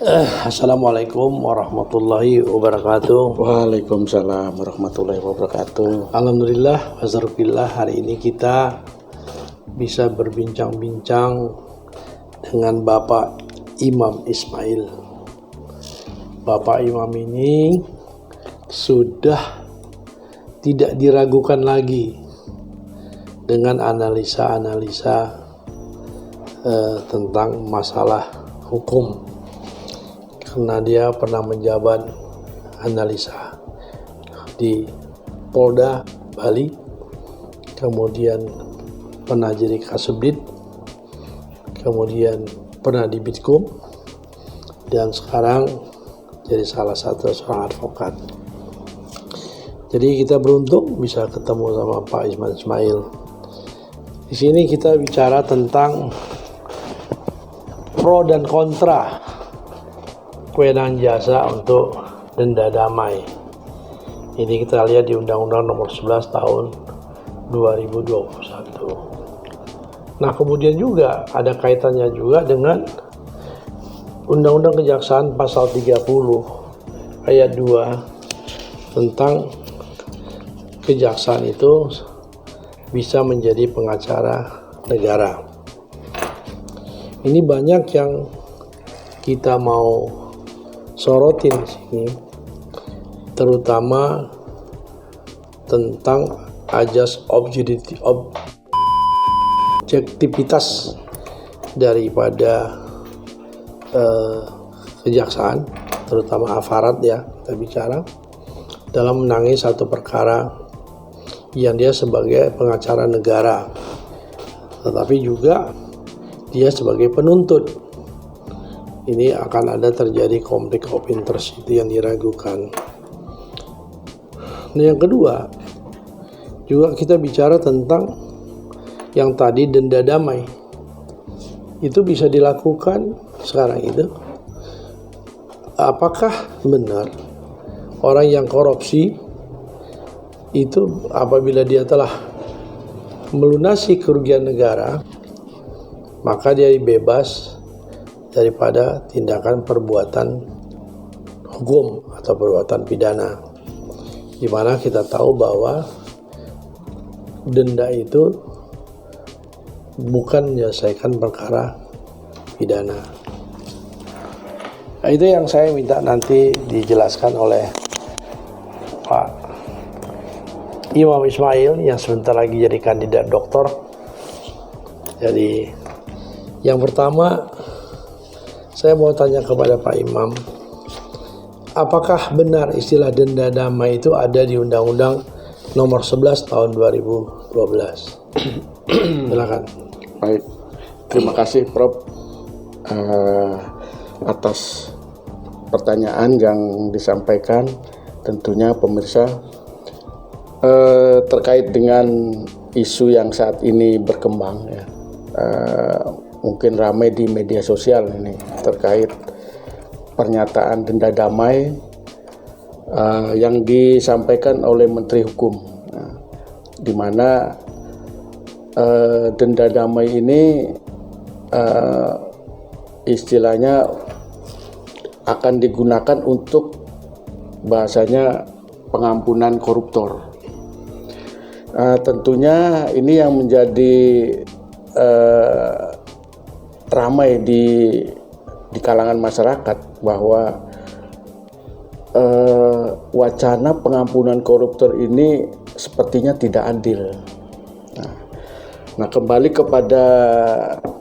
Assalamualaikum warahmatullahi wabarakatuh. Waalaikumsalam warahmatullahi wabarakatuh. Alhamdulillah, wazarbillah, hari ini kita bisa berbincang-bincang dengan Bapak Imam Ismail. Bapak Imam ini sudah tidak diragukan lagi dengan analisa-analisa tentang masalah hukum, karena dia pernah menjabat analisa di Polda Bali, kemudian pernah jadi Kasubdit, kemudian pernah di Bitkum, dan sekarang jadi salah satu seorang advokat. Jadi kita beruntung bisa ketemu sama Pak Ismail. Di sini kita bicara tentang pro dan kontra kewenangan jasa untuk denda damai. Ini kita lihat di Undang-Undang Nomor 11 Tahun 2021. Nah, kemudian juga ada kaitannya juga dengan Undang-Undang Kejaksaan Pasal 30 Ayat 2 tentang kejaksaan itu bisa menjadi pengacara negara. Ini banyak yang kita mau sorotin di sini, terutama tentang ajas objektivitas daripada kejaksaan, terutama aparat ya, kita bicara dalam menangani satu perkara yang dia sebagai pengacara negara, tetapi juga dia sebagai penuntut. Ini akan ada terjadi konflik of interest, itu yang diragukan. Nah, yang kedua juga kita bicara tentang yang tadi denda damai. Itu bisa dilakukan sekarang itu. Apakah benar orang yang korupsi itu apabila dia telah melunasi kerugian negara, maka dia bebas daripada tindakan perbuatan hukum atau perbuatan pidana, di mana kita tahu bahwa denda itu bukan menyelesaikan perkara pidana. Nah, itu yang saya minta nanti dijelaskan oleh Pak Imam Ismail yang sebentar lagi jadi kandidat doktor. Jadi yang pertama, saya mau tanya kepada Pak Imam, apakah benar istilah denda damai itu ada di Undang-Undang Nomor 11 Tahun 2012? Silakan. Baik, terima kasih Prof atas pertanyaan yang disampaikan. Tentunya pemirsa, terkait dengan isu yang saat ini berkembang ya, mungkin ramai di media sosial ini terkait pernyataan denda damai yang disampaikan oleh Menteri Hukum, di mana denda damai ini istilahnya akan digunakan untuk bahasanya pengampunan koruptor. Tentunya ini yang menjadi ramai di kalangan masyarakat bahwa wacana pengampunan koruptor ini sepertinya tidak adil. Nah, kembali kepada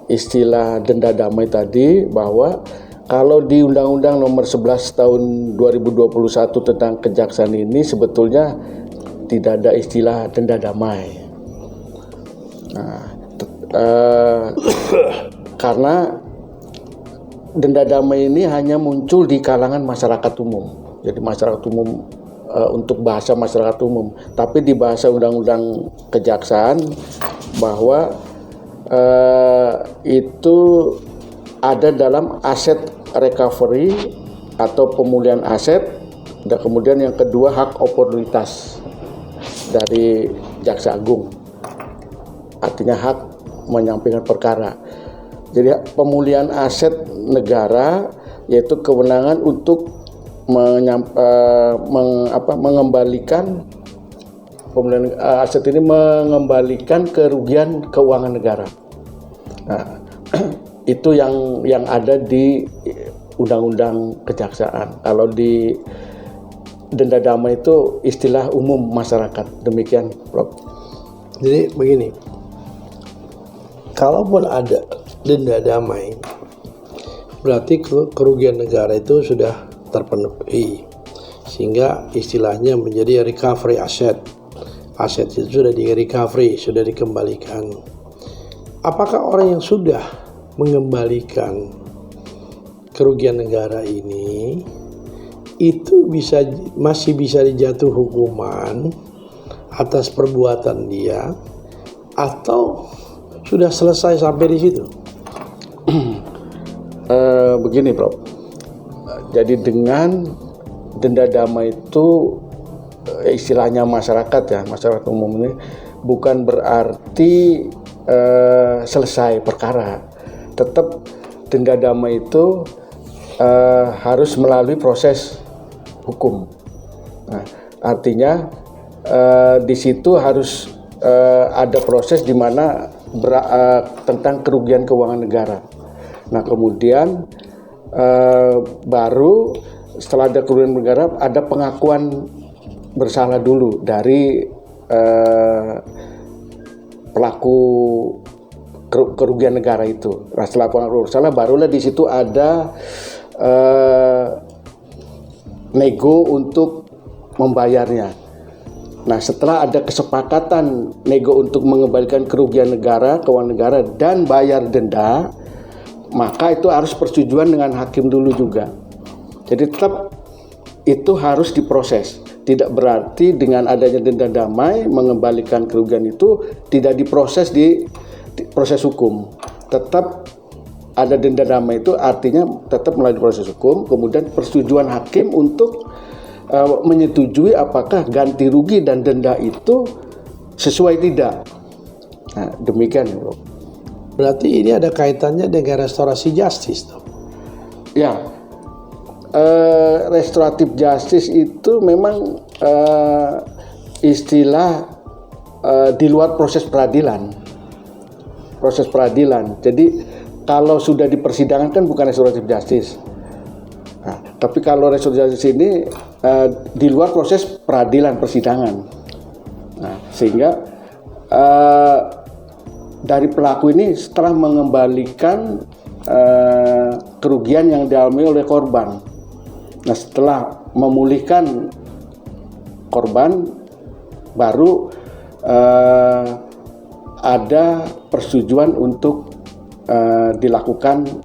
istilah denda damai tadi, bahwa kalau di Undang-Undang Nomor 11 Tahun 2021 tentang kejaksaan ini sebetulnya tidak ada istilah denda damai. Nah, karena denda damai ini hanya muncul di kalangan masyarakat umum. Jadi masyarakat umum, untuk bahasa masyarakat umum, tapi di bahasa undang-undang kejaksaan bahwa itu ada dalam aset recovery atau pemulihan aset, dan kemudian yang kedua hak oportunitas dari Jaksa Agung, artinya hak menyampaikan perkara. Jadi pemulihan aset negara yaitu kewenangan untuk mengembalikan pemulihan aset ini, mengembalikan kerugian keuangan negara. Nah, itu yang ada di Undang-Undang Kejaksaan. Kalau di denda damai itu istilah umum masyarakat. Demikian, Prof. Jadi begini, kalaupun ada denda damai, berarti kerugian negara itu sudah terpenuhi, sehingga istilahnya menjadi recovery asset. Aset itu sudah di recovery, sudah dikembalikan. Apakah orang yang sudah mengembalikan kerugian negara ini itu masih bisa dijatuh hukuman atas perbuatan dia, atau sudah selesai sampai di situ? Begini, Prof. Jadi dengan denda damai itu istilahnya masyarakat umum ini bukan berarti selesai perkara. Tetap denda damai itu harus melalui proses hukum. Nah, artinya di situ harus ada proses di mana tentang kerugian keuangan negara. Nah, kemudian baru setelah ada kerugian negara ada pengakuan bersalah dulu dari pelaku kerugian negara itu. Nah, setelah pengakuan bersalah barulah di situ ada nego untuk membayarnya. Nah, setelah ada kesepakatan nego untuk mengembalikan kerugian negara, keuangan negara dan bayar denda, maka itu harus persetujuan dengan hakim dulu juga. Jadi tetap itu harus diproses. Tidak berarti dengan adanya denda damai mengembalikan kerugian itu tidak diproses di proses hukum. Tetap ada denda damai itu artinya tetap melalui proses hukum, kemudian persetujuan hakim untuk menyetujui apakah ganti rugi dan denda itu sesuai tidak. Nah, demikian, Bro. Berarti ini ada kaitannya dengan restorasi justice, toh? Ya, restoratif justice itu memang istilah di luar proses peradilan. Proses peradilan. Jadi kalau sudah di persidangan kan bukan restoratif justice. Nah, tapi kalau restoratif justice ini di luar proses peradilan persidangan. Nah, sehingga dari pelaku ini setelah mengembalikan kerugian yang dialami oleh korban. Nah, setelah memulihkan korban, baru ada persetujuan untuk dilakukan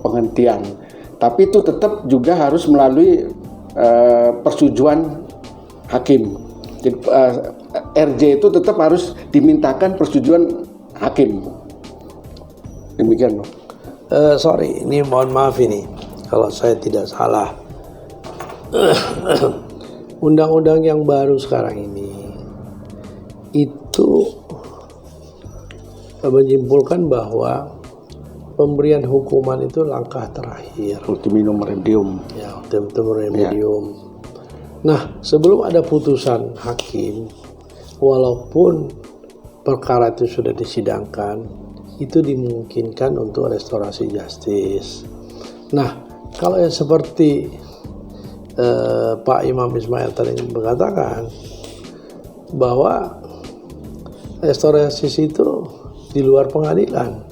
penghentian. Tapi itu tetap juga harus melalui persetujuan hakim. Jadi, RJ itu tetap harus dimintakan persetujuan hakim. Demikian, Bang. Sorry, ini mohon maaf ini kalau saya tidak salah. Undang-undang yang baru sekarang ini itu menyimpulkan bahwa pemberian hukuman itu langkah terakhir, Ultimum remedium. ya, ultimum remedium. Nah, sebelum ada putusan hakim, walaupun perkara itu sudah disidangkan, itu dimungkinkan untuk restorasi justice. Nah, kalau yang seperti Pak Imam Ismail tadi mengatakan bahwa restorasi itu di luar pengadilan,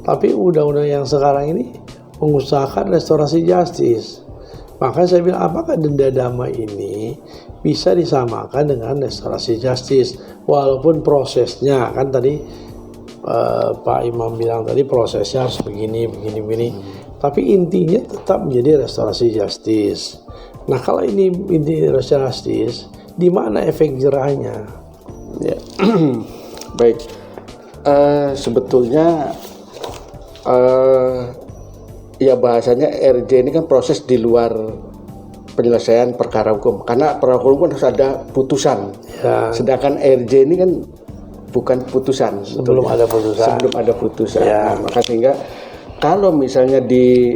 tapi undang-undang yang sekarang ini mengusahakan restorasi justice. Maka saya bilang, apakah denda damai ini bisa disamakan dengan restorasi justice, walaupun prosesnya kan tadi Pak Imam bilang tadi prosesnya harus begini, tapi intinya tetap menjadi restorasi justice. Nah, kalau ini restorasi justice, di mana efek jerahnya? Ya. Baik, sebetulnya ya bahasanya RJ ini kan proses di luar penyelesaian perkara hukum, karena perkara hukum harus ada putusan. Ya. Sedangkan RJ ini kan bukan putusan, Sebelum ada putusan. Ya. Ya. Nah, maka sehingga kalau misalnya di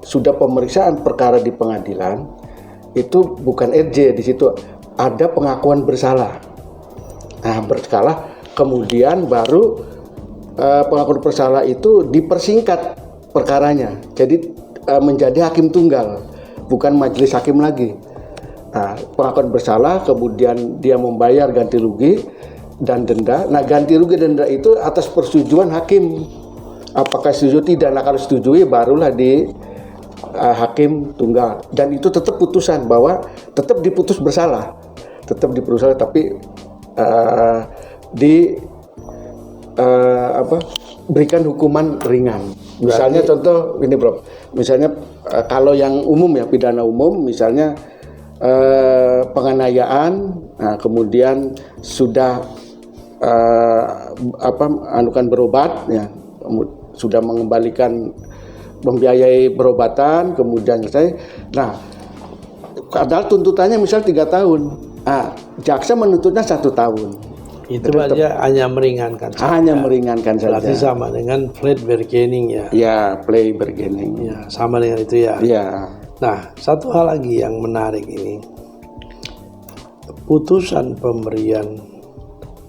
sudah pemeriksaan perkara di pengadilan, itu bukan RJ, di situ ada pengakuan bersalah. Nah, bersalah, kemudian baru pengakuan bersalah itu dipersingkat perkaranya, jadi menjadi hakim tunggal, bukan majelis hakim lagi. Nah, pengakuan bersalah, kemudian dia membayar ganti rugi dan denda. Nah, ganti rugi dan denda itu atas persetujuan hakim. Apakah setuju tidak? Nah, kalau setujui barulah di hakim tunggal. Dan itu tetap putusan bahwa tetap diputus bersalah. Tetap diputus bersalah, tapi berikan hukuman ringan. Misalnya contoh ini, Bro. Misalnya kalau yang umum ya, pidana umum, misalnya penganiayaan, nah, kemudian sudah anukan berobat, ya, sudah mengembalikan, membiayai berobatan, kemudian selesai. Nah, padahal tuntutannya misal 3 tahun, nah, jaksa menuntutnya 1 tahun. Itu aja hanya meringankan saja. Hanya meringankan saja. Berarti sama dengan flat bargaining ya. Ya, plea bargaining. Ya, sama dengan itu ya. Ya. Nah, satu hal lagi yang menarik ini, putusan pemberian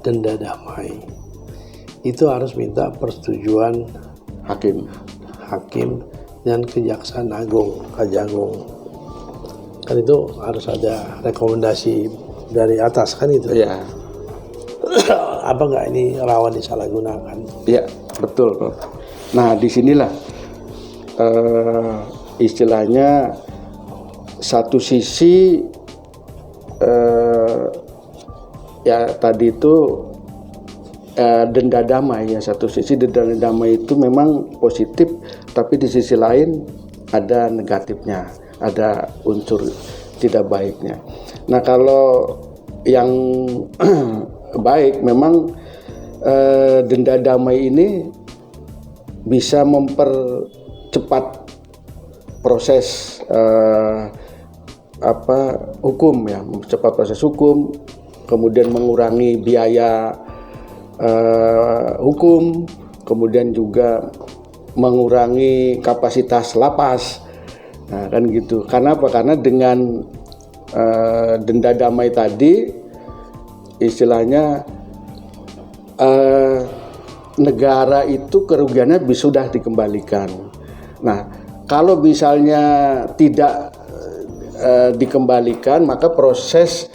denda damai itu harus minta persetujuan hakim dan Kejaksaan Agung, Kejagung. Kan itu harus ada rekomendasi dari atas kan itu. Ya. Apa nggak ini rawan disalahgunakan? Ya, betul, Prof. Nah, disinilah istilahnya satu sisi ya tadi itu denda damai, ya satu sisi denda damai itu memang positif, tapi di sisi lain ada negatifnya, ada unsur tidak baiknya. Nah, kalau yang baik memang denda damai ini bisa mempercepat proses hukum, ya, mempercepat proses hukum, kemudian mengurangi biaya hukum, kemudian juga mengurangi kapasitas lapas. Nah, kan gitu. Karena apa? Karena dengan denda damai tadi, istilahnya negara itu kerugiannya sudah dikembalikan. Nah, kalau misalnya tidak dikembalikan, maka proses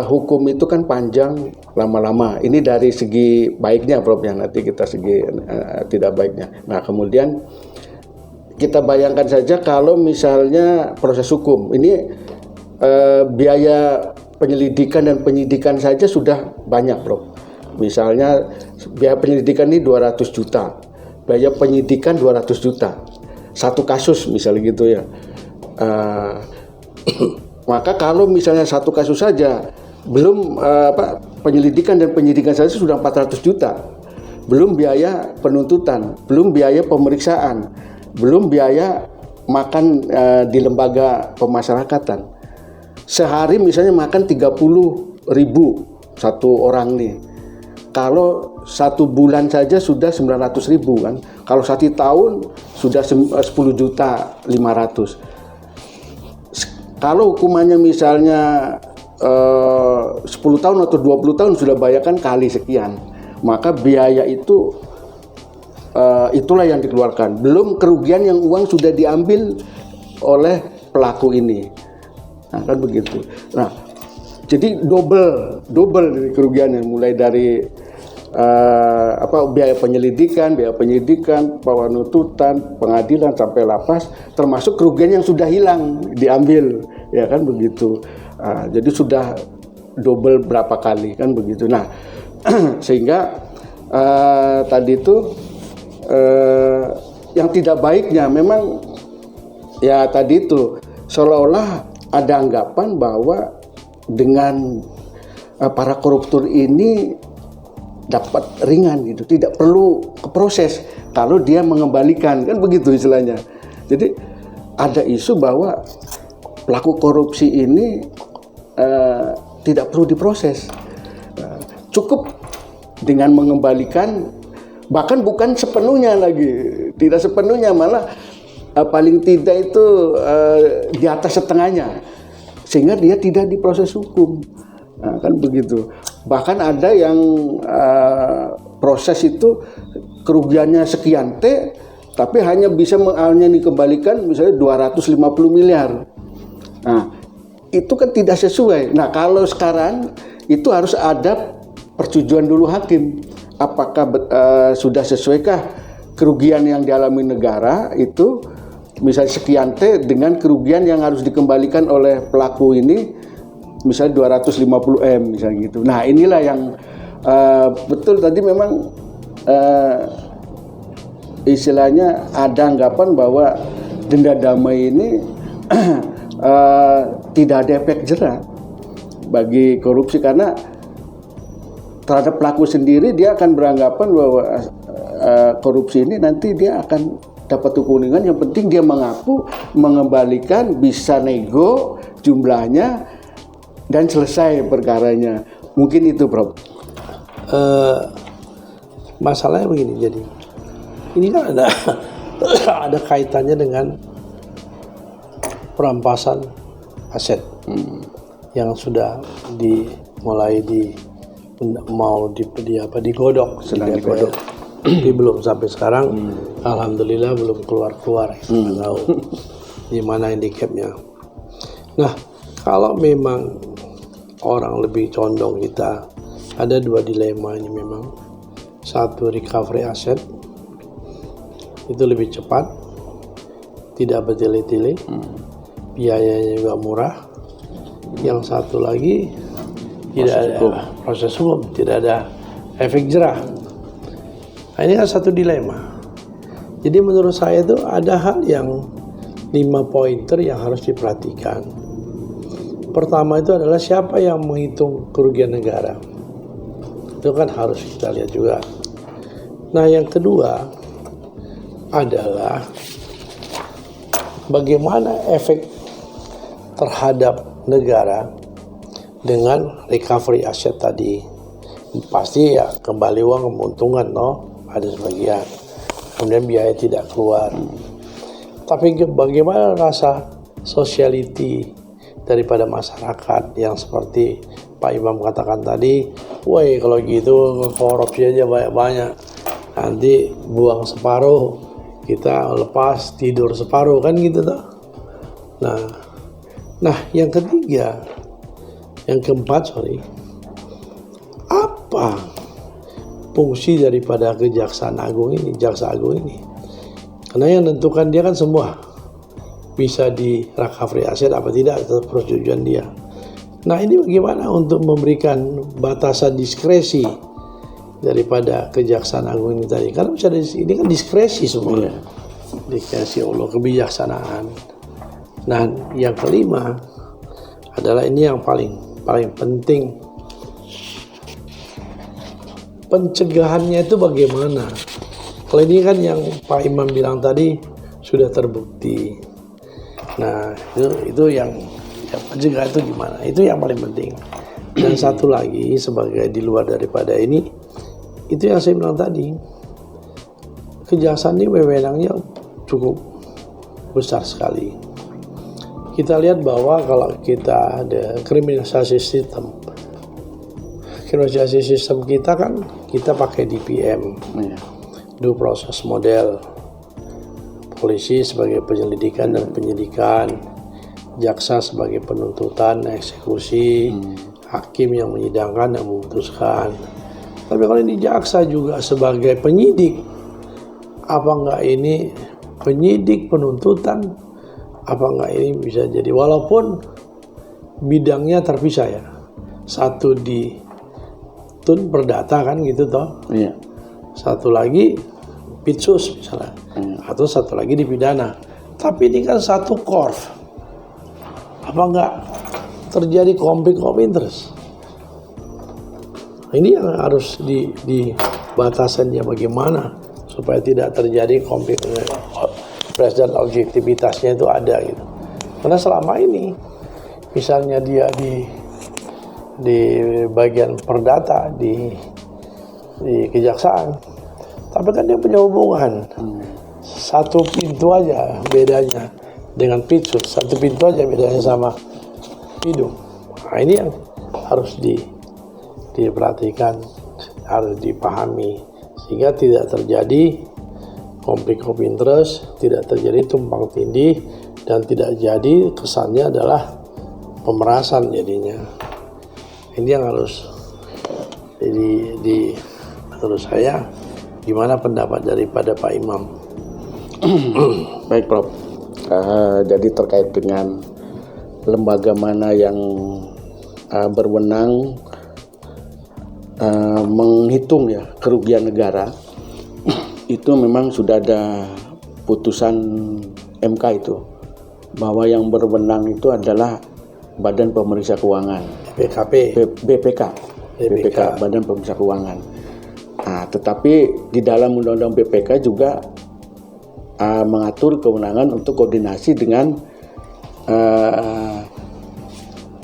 hukum itu kan panjang, lama-lama. Ini dari segi baiknya, Prof, yang nanti kita segi tidak baiknya. Nah, kemudian kita bayangkan saja kalau misalnya proses hukum ini biaya penyelidikan dan penyidikan saja sudah banyak, Prof. Misalnya biaya penyelidikan ini 200 juta, biaya penyidikan 200 juta, satu kasus misalnya gitu ya. Maka kalau misalnya satu kasus saja, belum penyelidikan dan penyidikan saja sudah 400 juta, belum biaya penuntutan, belum biaya pemeriksaan, belum biaya makan di lembaga pemasyarakatan. Sehari misalnya makan 30.000 satu orang nih. Kalau 1 bulan saja sudah 900.000 kan. Kalau 1 tahun sudah 10.500.000. Kalau hukumannya misalnya 10 tahun atau 20 tahun sudah bayarkan kali sekian. Maka biaya itu itulah yang dikeluarkan. Belum kerugian yang uang sudah diambil oleh pelaku ini. Nah, kan begitu. Nah, jadi double dari kerugiannya, mulai dari biaya penyidikan, penuntutan, pengadilan sampai lapas, termasuk kerugian yang sudah hilang diambil, ya kan begitu. Jadi sudah double berapa kali, kan begitu. Nah, sehingga tadi itu yang tidak baiknya memang ya tadi itu seolah-olah ada anggapan bahwa dengan para koruptor ini dapat ringan gitu, tidak perlu ke proses kalau dia mengembalikan, kan begitu istilahnya. Jadi ada isu bahwa pelaku korupsi ini tidak perlu diproses, cukup dengan mengembalikan Bahkan bukan sepenuhnya lagi, tidak sepenuhnya, malah paling tidak itu di atas setengahnya, sehingga dia tidak diproses hukum. Nah, kan begitu. Bahkan ada yang proses itu kerugiannya sekian T, tapi hanya bisa hanya dikembalikan misalnya 250 miliar. Nah, itu kan tidak sesuai. Nah, kalau sekarang itu harus ada persetujuan dulu hakim. Apakah sudah sesuaikah kerugian yang dialami negara itu misalnya sekian T dengan kerugian yang harus dikembalikan oleh pelaku ini misalnya 250 M misalnya gitu. Nah, inilah yang betul tadi memang istilahnya ada anggapan bahwa denda damai ini tidak ada efek jera bagi korupsi, karena terhadap pelaku sendiri dia akan beranggapan bahwa korupsi ini nanti dia akan dapat keuntungan, yang penting dia mengaku, mengembalikan, bisa nego jumlahnya dan selesai perkaranya. Mungkin itu, Prof. Masalahnya begini, jadi ini kan ada kaitannya dengan perampasan aset yang sudah digodok, sedang digodok. Tapi belum sampai sekarang. Alhamdulillah belum keluar. Nggak tahu di mana handicapnya. Nah, kalau memang orang lebih condong, kita ada dua dilema ini memang. Satu, recovery aset itu lebih cepat, tidak bertele-tele, biayanya juga murah. Yang satu lagi tidak ada proses hukum, tidak ada efek jerah. Nah, ini kan satu dilema. Jadi menurut saya itu ada hal yang 5 pointer yang harus diperhatikan. Pertama itu adalah siapa yang menghitung kerugian negara. Itu kan harus kita lihat juga. Nah, yang kedua adalah bagaimana efek terhadap negara dengan recovery aset tadi. Pasti ya kembali uang, keuntungan, ada sebagian. Kemudian biaya tidak keluar. Tapi bagaimana rasa sociality daripada masyarakat yang seperti Pak Imam katakan tadi, woi kalau gitu korupsi aja banyak-banyak, nanti buang separuh, kita lepas tidur separuh, kan gitu toh. Nah yang keempat, apa fungsi daripada Kejaksaan Agung ini, Jaksa Agung ini? Karena yang menentukan dia kan semua, bisa di recovery aset apa tidak, tetap persetujuan dia. Nah, ini bagaimana untuk memberikan batasan diskresi daripada Kejaksaan Agung ini tadi? Karena bisa ini kan diskresi semua, diskresi Allah, kebijaksanaan. Nah, yang kelima adalah ini yang paling penting. Pencegahannya itu bagaimana? Kalau ini kan yang Pak Imam bilang tadi sudah terbukti. Nah, itu yang pencegahan itu gimana? Itu yang paling penting. Dan satu lagi sebagai di luar daripada ini, itu yang saya bilang tadi, kejaksaan ini wewenangnya cukup besar sekali. Kita lihat bahwa kalau kita ada kriminalisasi sistem kita kan, kita pakai DPM, due process model, polisi sebagai penyelidikan dan penyidikan, jaksa sebagai penuntutan, eksekusi, hakim yang menyidangkan dan memutuskan. Tapi kalau ini jaksa juga sebagai penyidik, apa enggak ini penyidik penuntutan, apa enggak ini bisa jadi, walaupun bidangnya terpisah ya, satu di tun perdata kan gitu toh, satu lagi pitsus misalnya, atau satu lagi di pidana. Tapi ini kan satu korp, apa enggak terjadi konflik of interest? Ini yang harus di batasannya bagaimana supaya tidak terjadi konflik interest dan objektivitasnya itu ada gitu. Karena selama ini misalnya dia di bagian perdata di kejaksaan, Tapi kan dia punya hubungan. Satu pintu aja bedanya dengan pitsus, satu pintu aja bedanya sama hidung. Nah, ini yang harus diperhatikan, harus dipahami sehingga tidak terjadi konflik of interest, tidak terjadi tumpang tindih, dan tidak jadi kesannya adalah pemerasan jadinya. Ini yang harus menurut saya. Gimana pendapat daripada Pak Imam? Baik, Prof. Jadi terkait dengan lembaga mana yang berwenang menghitung ya kerugian negara, itu memang sudah ada putusan MK itu, bahwa yang berwenang itu adalah Badan Pemeriksa Keuangan, BPK, Badan Pemeriksa Keuangan. Nah, tetapi di dalam Undang-Undang BPK juga mengatur kewenangan untuk koordinasi dengan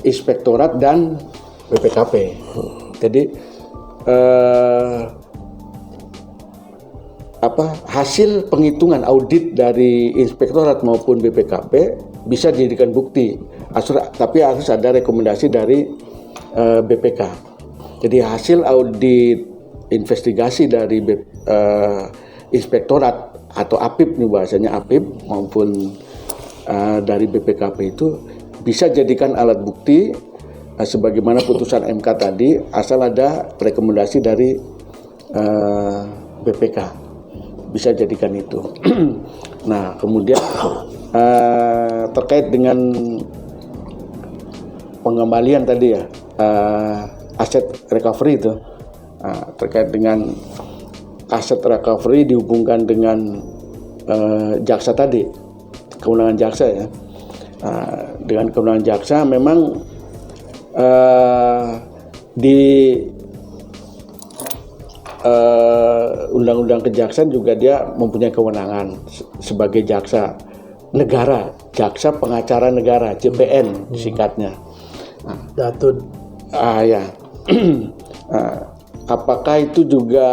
Inspektorat dan BPKP. Jadi hasil penghitungan audit dari Inspektorat maupun BPKP bisa dijadikan bukti, tapi harus ada rekomendasi dari BPK. Jadi hasil audit investigasi dari Inspektorat atau APIP nih bahasanya APIP maupun dari BPKP itu bisa jadikan alat bukti sebagaimana putusan MK tadi, asal ada rekomendasi dari BPK, bisa jadikan itu. Nah, kemudian terkait dengan pengembalian tadi ya, aset recovery itu, terkait dengan aset recovery dihubungkan dengan jaksa tadi, kewenangan jaksa ya. Dengan kewenangan jaksa memang di Undang-Undang Kejaksaan juga dia mempunyai kewenangan sebagai jaksa negara, jaksa pengacara negara, JPN singkatnya. Datun. Ya. Apakah itu juga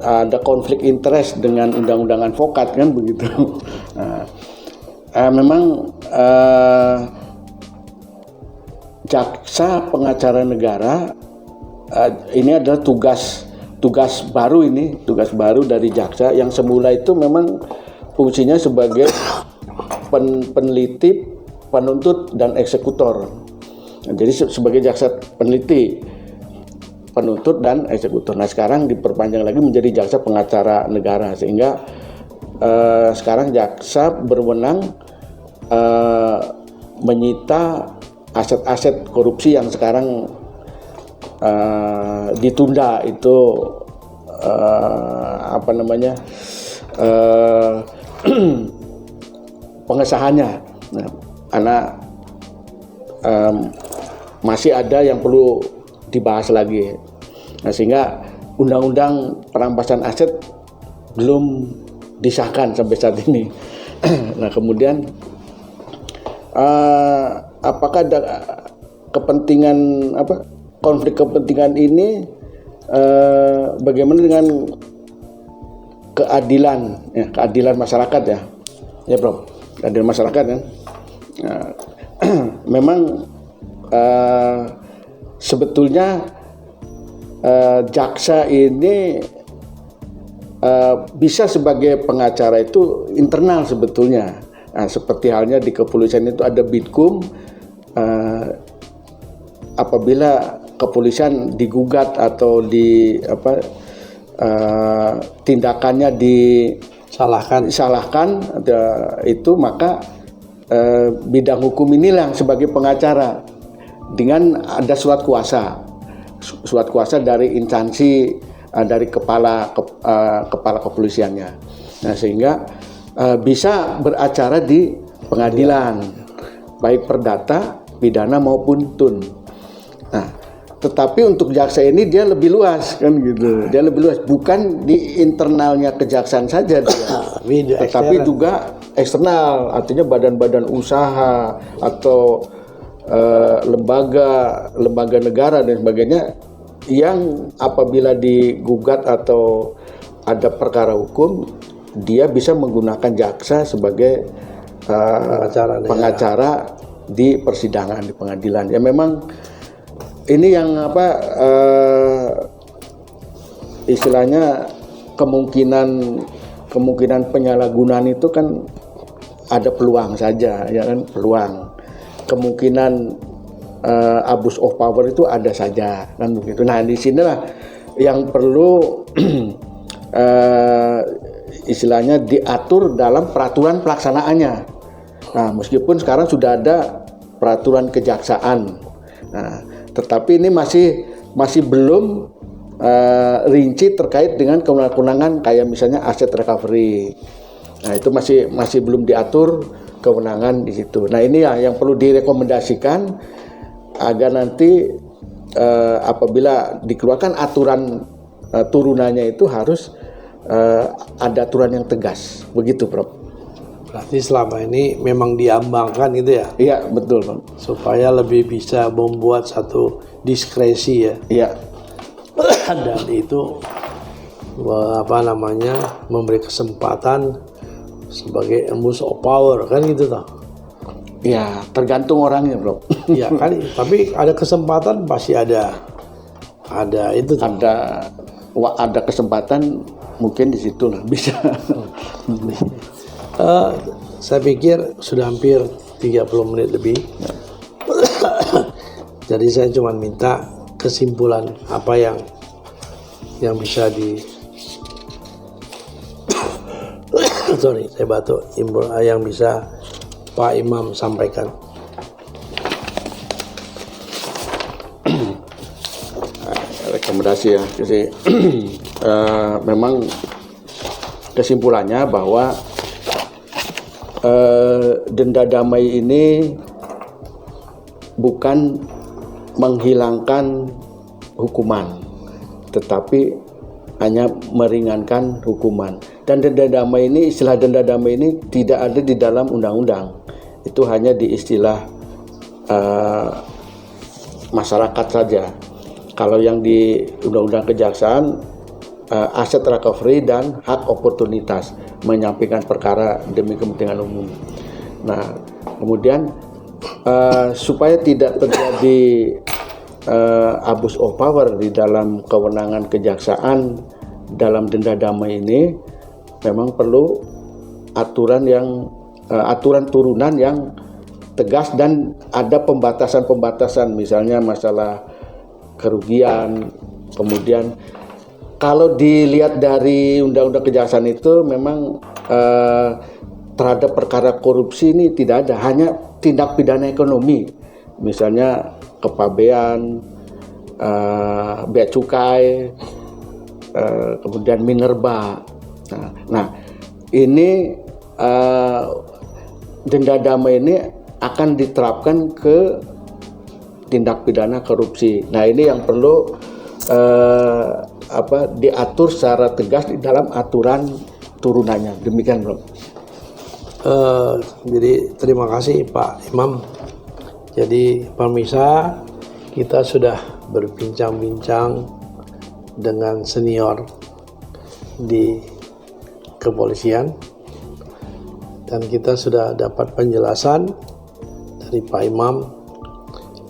ada konflik interest dengan undang-undang advokat kan begitu? Memang jaksa pengacara negara ini adalah tugas baru dari jaksa yang semula itu memang fungsinya sebagai peneliti, penuntut dan eksekutor. Jadi sebagai jaksa peneliti, penuntut dan eksekutor. Nah, sekarang diperpanjang lagi menjadi jaksa pengacara negara, sehingga sekarang jaksa berwenang menyita aset-aset korupsi yang sekarang ditunda itu pengesahannya. Nah, karena masih ada yang perlu dibahas lagi. Nah, sehingga undang-undang perampasan aset belum disahkan sampai saat ini. Nah, kemudian apakah ada kepentingan konflik kepentingan ini, bagaimana dengan keadilan masyarakat ya Prof, keadilan masyarakat kan. Memang sebetulnya jaksa ini bisa sebagai pengacara itu internal sebetulnya. Nah, seperti halnya di kepolisian itu ada Bidkum, apabila kepolisian digugat atau tindakannya disalahkan itu, maka bidang hukum inilah sebagai pengacara dengan ada surat kuasa dari instansi dari kepala kepolisiannya. Nah, sehingga bisa beracara di pengadilan baik perdata, pidana maupun tun. Nah, tetapi untuk jaksa ini dia lebih luas kan gitu. Dia lebih luas, bukan di internalnya kejaksaan saja dia, tetapi juga eksternal, artinya badan-badan usaha atau lembaga negara dan sebagainya yang apabila digugat atau ada perkara hukum, dia bisa menggunakan jaksa sebagai pengacara di persidangan, di pengadilan. Ya memang ini yang istilahnya kemungkinan penyalahgunaan itu kan ada peluang saja, ya kan, peluang. Kemungkinan abuse of power itu ada saja, kan begitu. Nah, di sinilah yang perlu istilahnya diatur dalam peraturan pelaksanaannya. Nah, meskipun sekarang sudah ada peraturan kejaksaan, nah, tetapi ini masih belum rinci terkait dengan kewenangan kayak misalnya aset recovery. Nah, itu masih belum diatur kewenangan di situ. Nah, ini ya yang perlu direkomendasikan agar nanti apabila dikeluarkan aturan turunannya itu harus ada aturan yang tegas. Begitu, Prof. Berarti selama ini memang diambangkan gitu ya? Iya, betul, Prof. Supaya lebih bisa membuat satu diskresi ya. Iya. Dan itu memberi kesempatan sebagai abuse of power, kan gitu toh. Ya, tergantung orangnya, Bro. Iya kan, tapi ada kesempatan pasti ada itu toh. Ada kesempatan, mungkin di situ lah bisa. Saya pikir sudah hampir 30 menit lebih. Jadi saya cuma minta kesimpulan apa yang bisa saya batuk, yang bisa Pak Imam sampaikan. Rekomendasi ya, jadi memang kesimpulannya bahwa denda damai ini bukan menghilangkan hukuman, tetapi hanya meringankan hukuman. Dan denda damai ini, istilah denda damai ini tidak ada di dalam undang-undang. Itu hanya di istilah masyarakat saja. Kalau yang di undang-undang kejaksaan, aset recovery dan hak oportunitas, menyampaikan perkara demi kepentingan umum. Nah, kemudian supaya tidak terjadi abuse of power di dalam kewenangan kejaksaan dalam denda damai ini, memang perlu aturan turunan yang tegas dan ada pembatasan-pembatasan, misalnya masalah kerugian. Kemudian kalau dilihat dari undang-undang kejaksaan itu memang terhadap perkara korupsi ini tidak ada, hanya tindak pidana ekonomi, misalnya kepabean, bea cukai, kemudian minerba. Nah, ini denda damai ini akan diterapkan ke tindak pidana korupsi. Nah, ini yang perlu diatur secara tegas di dalam aturan turunannya. Demikian, Bro. Jadi terima kasih Pak Imam. Jadi pemirsa, kita sudah berbincang-bincang dengan senior di kepolisian dan kita sudah dapat penjelasan dari Pak Imam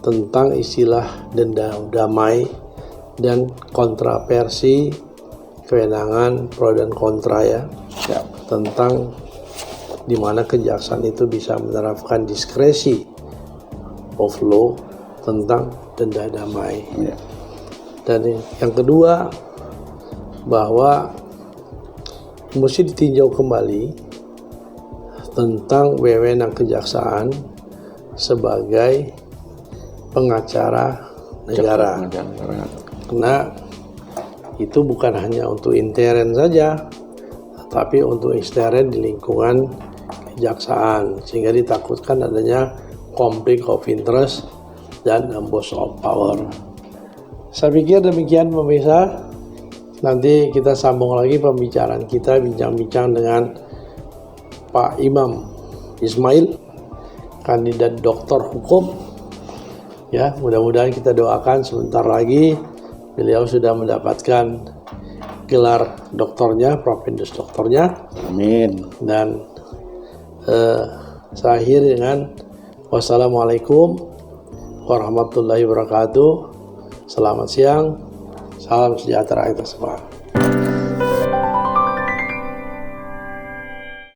tentang istilah denda damai dan kontroversi kewenangan pro dan kontra ya. Tentang di mana kejaksaan itu bisa menerapkan diskresi of law tentang denda damai. Dan yang kedua, bahwa mesti ditinjau kembali tentang wewenang kejaksaan sebagai pengacara negara. Karena itu bukan hanya untuk intern saja, tapi untuk ekstern di lingkungan kejaksaan, sehingga ditakutkan adanya konflik of interest dan abuse of power. Saya pikir demikian pemirsa. Nanti kita sambung lagi pembicaraan kita, bincang-bincang dengan Pak Imam Ismail, kandidat doktor hukum. Ya, mudah-mudahan kita doakan sebentar lagi beliau sudah mendapatkan gelar doktornya, Profindus doktornya. Amin. Dan saya akhiri dengan wassalamualaikum warahmatullahi wabarakatuh. Selamat siang, salam sejahtera kita semua.